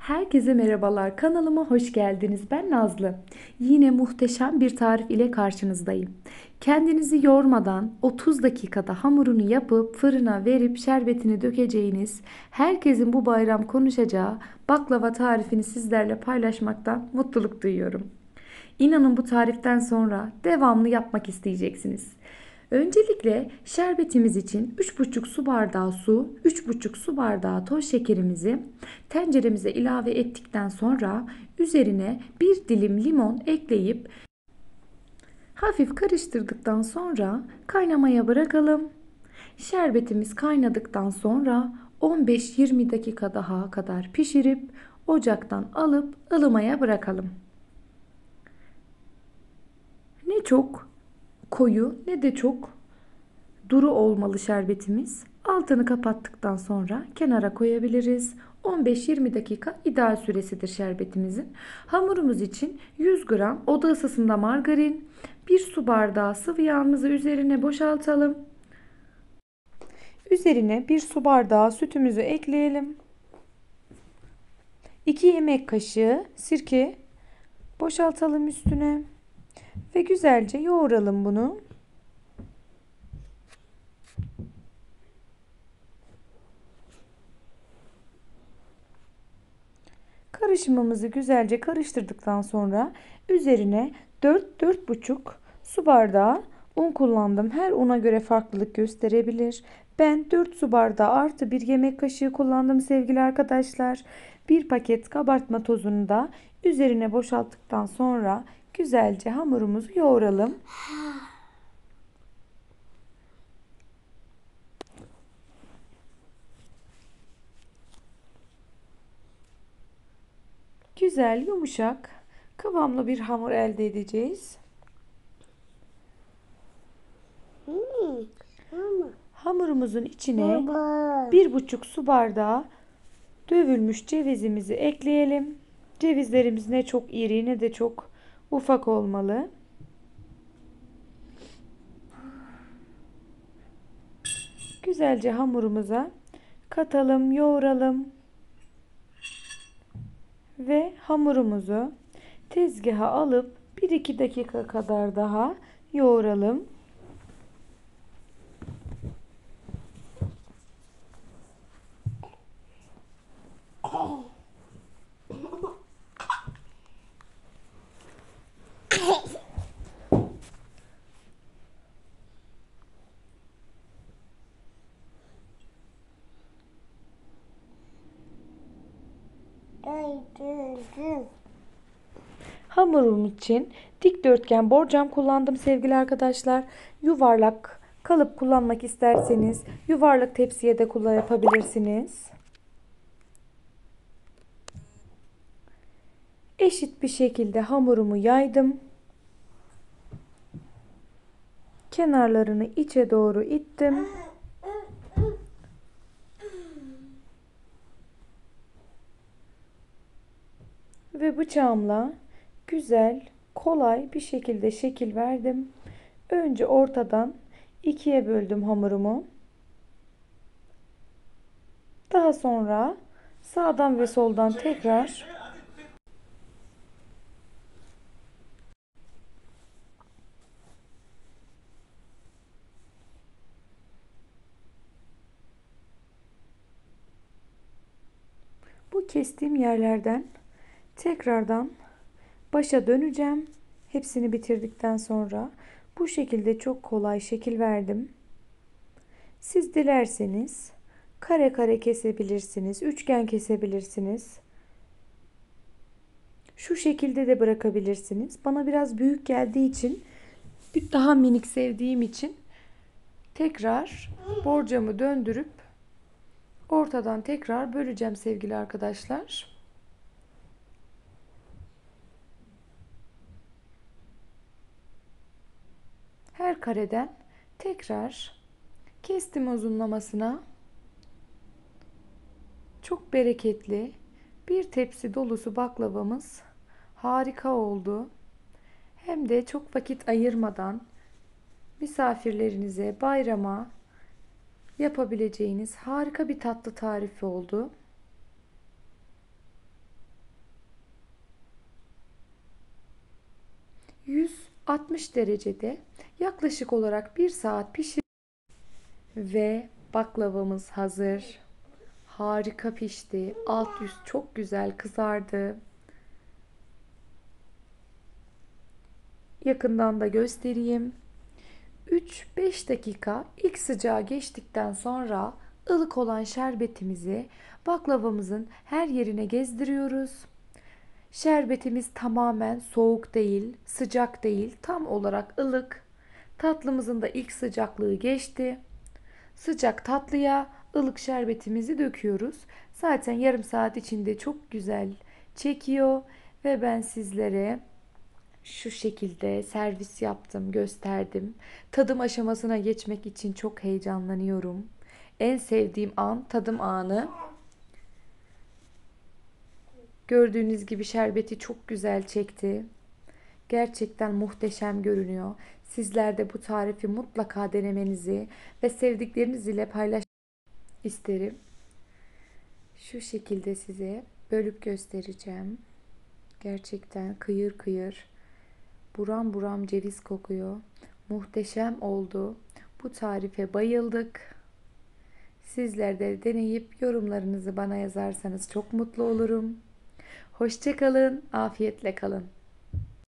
Herkese merhabalar. Kanalıma hoş geldiniz. Ben Nazlı. Yine muhteşem bir tarif ile karşınızdayım. Kendinizi yormadan 30 dakikada hamurunu yapıp fırına verip şerbetini dökeceğiniz, herkesin bu bayram konuşacağı baklava tarifini sizlerle paylaşmaktan mutluluk duyuyorum. İnanın bu tariften sonra devamlı yapmak isteyeceksiniz. Öncelikle şerbetimiz için 3,5 su bardağı su, 3,5 su bardağı toz şekerimizi tenceremize ilave ettikten sonra üzerine bir dilim limon ekleyip hafif karıştırdıktan sonra kaynamaya bırakalım. Şerbetimiz kaynadıktan sonra 15-20 dakika daha kadar pişirip ocaktan alıp ılımaya bırakalım. Ne çok koyu ne de çok duru olmalı şerbetimiz. Altını kapattıktan sonra kenara koyabiliriz. 15-20 dakika ideal süresidir şerbetimizin. Hamurumuz için 100 gram oda ısısında margarin, 1 su bardağı sıvı yağımızı üzerine boşaltalım. Üzerine 1 su bardağı sütümüzü ekleyelim. 2 yemek kaşığı sirke boşaltalım üstüne ve güzelce yoğuralım bunu. Karışımımızı güzelce karıştırdıktan sonra üzerine 4-4,5 su bardağı un kullandım. Her una göre farklılık gösterebilir. Ben 4 su bardağı artı 1 yemek kaşığı kullandım sevgili arkadaşlar. Bir paket kabartma tozunu da üzerine boşalttıktan sonra güzelce hamurumuzu yoğuralım. Güzel, yumuşak, kıvamlı bir hamur elde edeceğiz. Hamurumuzun içine 1,5 su bardağı dövülmüş cevizimizi ekleyelim. Cevizlerimiz ne çok iri ne de çok ufak olmalı. Güzelce hamurumuza katalım, yoğuralım ve hamurumuzu tezgaha alıp 1-2 dakika kadar daha yoğuralım. Hamurum için dikdörtgen borcam kullandım sevgili arkadaşlar. Yuvarlak kalıp kullanmak isterseniz yuvarlak tepsiye de yapabilirsiniz. Eşit bir şekilde hamurumu yaydım. Kenarlarını içe doğru ittim. Ve bıçağımla güzel, kolay bir şekilde şekil verdim. Önce ortadan ikiye böldüm hamurumu. Daha sonra sağdan ve soldan tekrar bu kestiğim yerlerden tekrardan başa döneceğim. Hepsini bitirdikten sonra bu şekilde çok kolay şekil verdim. Siz dilerseniz kare kare kesebilirsiniz, üçgen kesebilirsiniz. Şu şekilde de bırakabilirsiniz. Bana biraz büyük geldiği için, daha minik sevdiğim için tekrar borcamı döndürüp ortadan tekrar böleceğim sevgili arkadaşlar. Her kareden tekrar kestim uzunlamasına. Çok bereketli bir tepsi dolusu baklavamız harika oldu. Hem de çok vakit ayırmadan misafirlerinize, bayrama yapabileceğiniz harika bir tatlı tarifi oldu. 60 derecede yaklaşık olarak 1 saat pişir ve baklavamız hazır. Harika pişti. Alt üst çok güzel kızardı. Yakından da göstereyim. 3-5 dakika ilk sıcağı geçtikten sonra ılık olan şerbetimizi baklavamızın her yerine gezdiriyoruz. Şerbetimiz tamamen soğuk değil, sıcak değil, tam olarak ılık. Tatlımızın da ilk sıcaklığı geçti. Sıcak tatlıya ılık şerbetimizi döküyoruz. Zaten yarım saat içinde çok güzel çekiyor ve ben sizlere şu şekilde servis yaptım, gösterdim. Tadım aşamasına geçmek için çok heyecanlanıyorum. En sevdiğim an tadım anı. Gördüğünüz gibi şerbeti çok güzel çekti. Gerçekten muhteşem görünüyor. Sizler de bu tarifi mutlaka denemenizi ve sevdikleriniz ile paylaşmak isterim. Şu şekilde size bölüp göstereceğim. Gerçekten kıyır kıyır, buram buram ceviz kokuyor. Muhteşem oldu. Bu tarife bayıldık. Sizler de deneyip yorumlarınızı bana yazarsanız çok mutlu olurum. Hoşça kalın, afiyetle kalın.